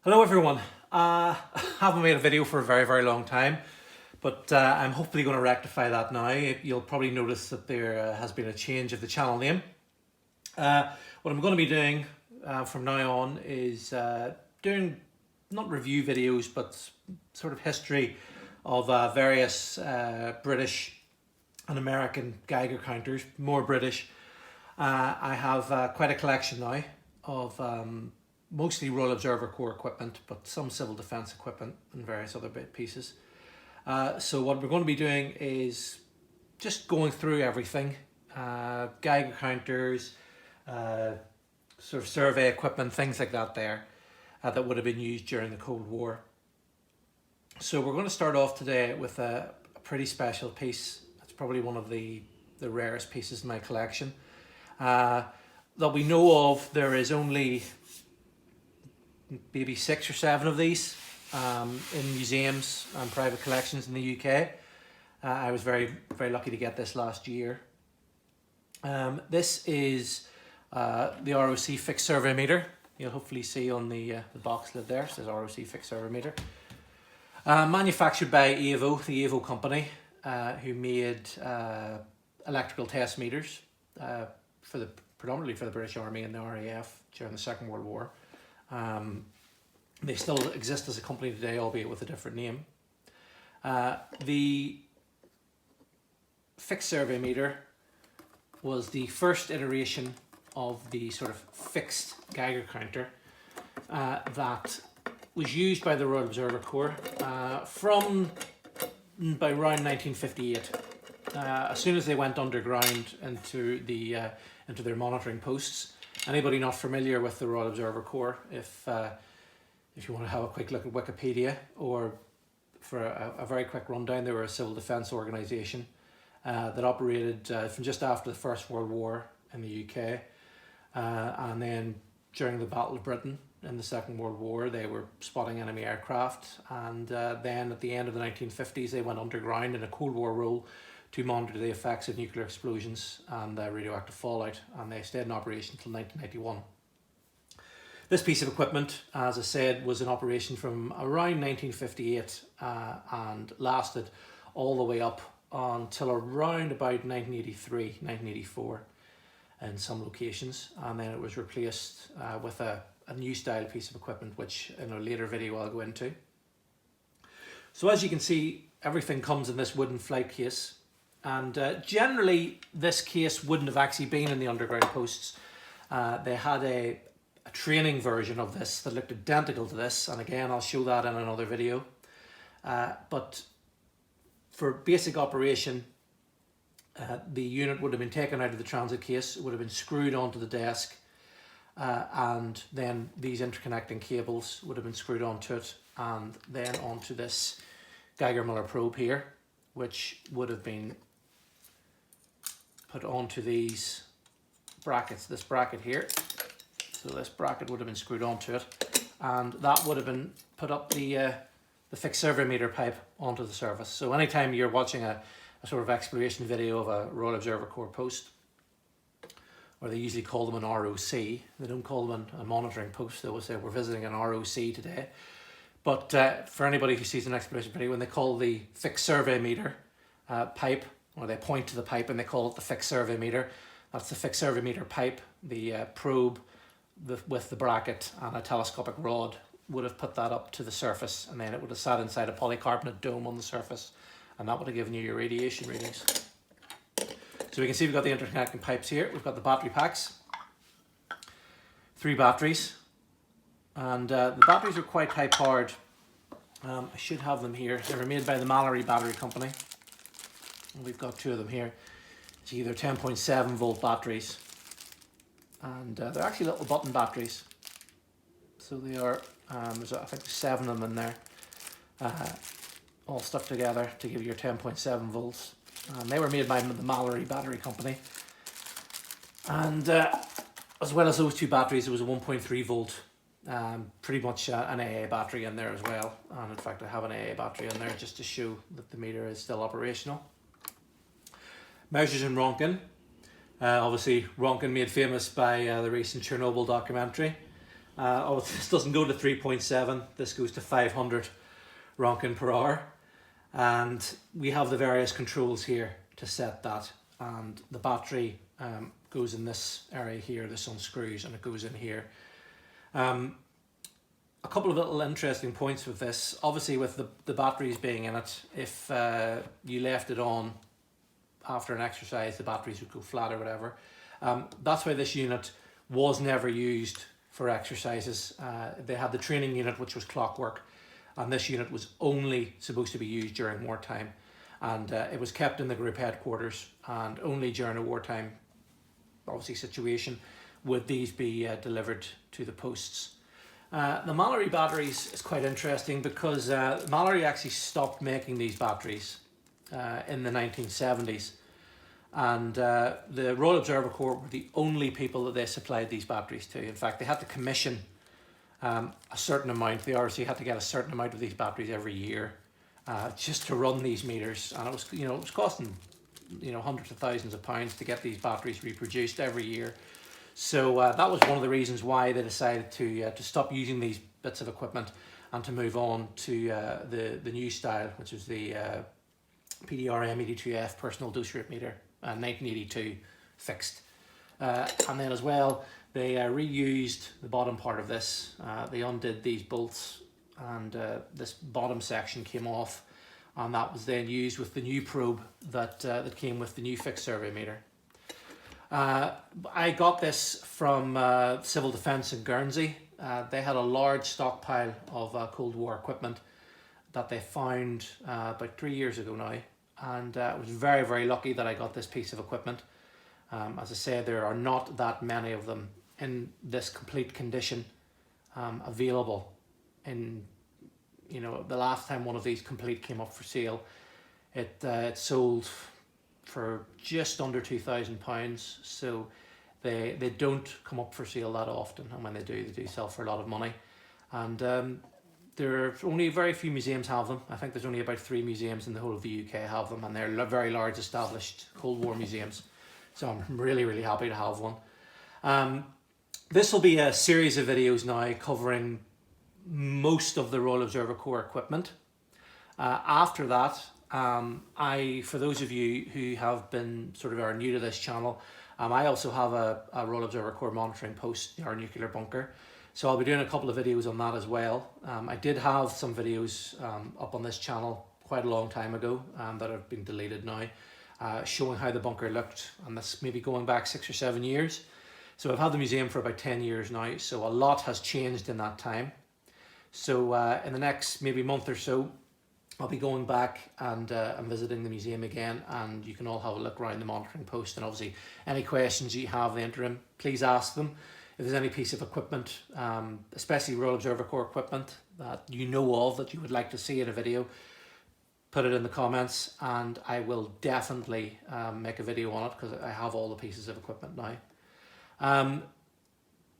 Hello everyone. I haven't made a video for a very long time, but I'm hopefully going to rectify that now. You'll probably notice that there has been a change of the channel name. What I'm going to be doing from now on is doing not review videos but sort of history of various British and American Geiger counters, more British. I have quite a collection now of mostly Royal Observer Corps equipment, but some civil defence equipment and various other bit pieces. So what we're going to be doing is just going through everything, Geiger counters, sort of survey equipment, things like that there, that would have been used during the Cold War. So we're going to start off today with a pretty special piece. It's probably one of the rarest pieces in my collection. That we know of, there is only maybe 6 or 7 of these in museums and private collections in the UK. I was very lucky to get this last year. This is the ROC fixed survey meter. You'll hopefully see on the box lid there, it says ROC fixed survey meter. Manufactured by AVO, the AVO company, who made electrical test meters predominantly for the British Army and the RAF during the Second World War. They still exist as a company today, albeit with a different name. The fixed survey meter was the first iteration of the sort of fixed Geiger counter that was used by the Royal Observer Corps from by around 1958. As soon as they went underground into their monitoring posts. Anybody not familiar with the Royal Observer Corps, if you want to have a quick look at Wikipedia, or for a very quick rundown, they were a civil defence organisation that operated from just after the First World War in the UK, and then during the Battle of Britain in the Second World War they were spotting enemy aircraft, and then at the end of the 1950s they went underground in a Cold War role to monitor the effects of nuclear explosions and radioactive fallout, and they stayed in operation until 1991. This piece of equipment, as I said, was in operation from around 1958 and lasted all the way up until around about 1983, 1984 in some locations, and then it was replaced with a new style piece of equipment, which in a later video I'll go into. So as you can see, everything comes in this wooden flight case. And generally, this case wouldn't have actually been in the underground posts. They had a training version of this that looked identical to this. And again, I'll show that in another video. But for basic operation, the unit would have been taken out of the transit case. It would have been screwed onto the desk. And then these interconnecting cables would have been screwed onto it. And then onto this Geiger-Müller probe here, which would have been put onto these brackets, this bracket here. So this bracket would have been screwed onto it, and that would have been put up the fixed survey meter pipe onto the surface. So anytime you're watching a sort of exploration video of a Royal Observer Corps post, or they usually call them an ROC, they don't call them a monitoring post, they will say we're visiting an ROC today. But for anybody who sees an exploration video, when they call the fixed survey meter pipe, or they point to the pipe and they call it the fixed survey meter, that's the fixed survey meter pipe. The probe with the bracket and a telescopic rod would have put that up to the surface, and then it would have sat inside a polycarbonate dome on the surface, and that would have given you your radiation readings. So we can see we've got the interconnecting pipes here. We've got the battery packs, 3 batteries. And the batteries are quite high powered. I should have them here. They were made by the Mallory Battery Company. And we've got 2 of them here. It's either 10.7 volt batteries, and they're actually little button batteries. So they are, there's I think 7 of them in there, all stuck together to give you your 10.7 volts. And they were made by the Mallory Battery Company. And as well as those 2 batteries, there was a 1.3 volt. Pretty much an AA battery in there as well, and in fact I have an AA battery in there just to show that the meter is still operational. Measures in Roentgen, obviously Roentgen made famous by the recent Chernobyl documentary, Oh, this doesn't go to 3.7, this goes to 500 Roentgen per hour. And we have the various controls here to set that. And the battery goes in this area here, this unscrews and it goes in here. A couple of little interesting points with this. Obviously with the batteries being in it, if you left it on after an exercise, the batteries would go flat or whatever. That's why this unit was never used for exercises. They had the training unit, which was clockwork, and this unit was only supposed to be used during wartime. And it was kept in the group headquarters, and only during a wartime, obviously, situation would these be delivered to the posts. The Mallory batteries is quite interesting because Mallory actually stopped making these batteries in the 1970s. And the Royal Observer Corps were the only people that they supplied these batteries to. In fact, they had to commission a certain amount. The ROC had to get a certain amount of these batteries every year just to run these meters. And it was, it was costing, hundreds of thousands of pounds to get these batteries reproduced every year. So that was one of the reasons why they decided to stop using these bits of equipment and to move on to the new style, which is the PDR M82F personal dose rate meter, 1982 fixed. And then as well, they reused the bottom part of this. They undid these bolts and this bottom section came off, and that was then used with the new probe that came with the new fixed survey meter. I got this from Civil Defence in Guernsey. They had a large stockpile of Cold War equipment that they found about 3 years ago now, and I was very, very lucky that I got this piece of equipment. As I say, there are not that many of them in this complete condition available. In the last time one of these complete came up for sale, it sold for just under £2,000. So they don't come up for sale that often, and when they do sell for a lot of money. And there are only very few museums have them. I think there's only about 3 museums in the whole of the UK have them, and they're very large established Cold War museums. So I'm really, really happy to have one. This will be a series of videos now covering most of the Royal Observer Corps equipment. After that, for those of you who have been are new to this channel, I also have a Royal Observer Corps monitoring post, our nuclear bunker. So I'll be doing a couple of videos on that as well. I did have some videos up on this channel quite a long time ago that have been deleted now, showing how the bunker looked, and that's maybe going back 6 or 7 years. So I've had the museum for about 10 years now, so a lot has changed in that time. So in the next maybe month or so, I'll be going back and visiting the museum again, and you can all have a look around the monitoring post. And obviously any questions you have in the interim, please ask them. If there's any piece of equipment, especially Royal Observer Corps equipment that you know of that you would like to see in a video, put it in the comments and I will definitely make a video on it, because I have all the pieces of equipment now.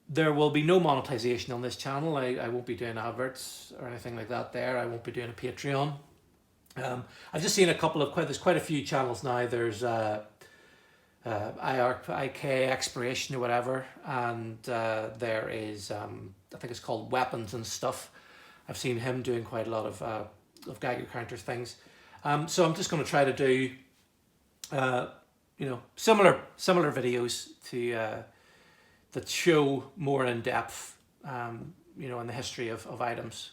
There will be no monetization on this channel. I won't be doing adverts or anything like that there. I won't be doing a Patreon. I've just seen a couple of, there's quite a few channels now. There's IK Exploration or whatever, and there is, I think it's called Weapons and Stuff. I've seen him doing quite a lot of Geiger counters things. So I'm just going to try to do, similar videos to that show more in depth, in the history of items.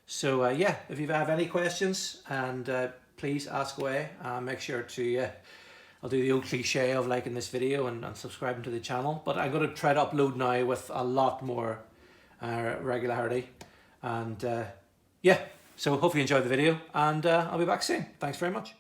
So yeah, if you have any questions, and please ask away. Make sure to, I'll do the old cliche of liking this video and subscribing to the channel, but I'm going to try to upload now with a lot more regularity. And yeah, so hopefully you enjoyed the video, and I'll be back soon. Thanks very much.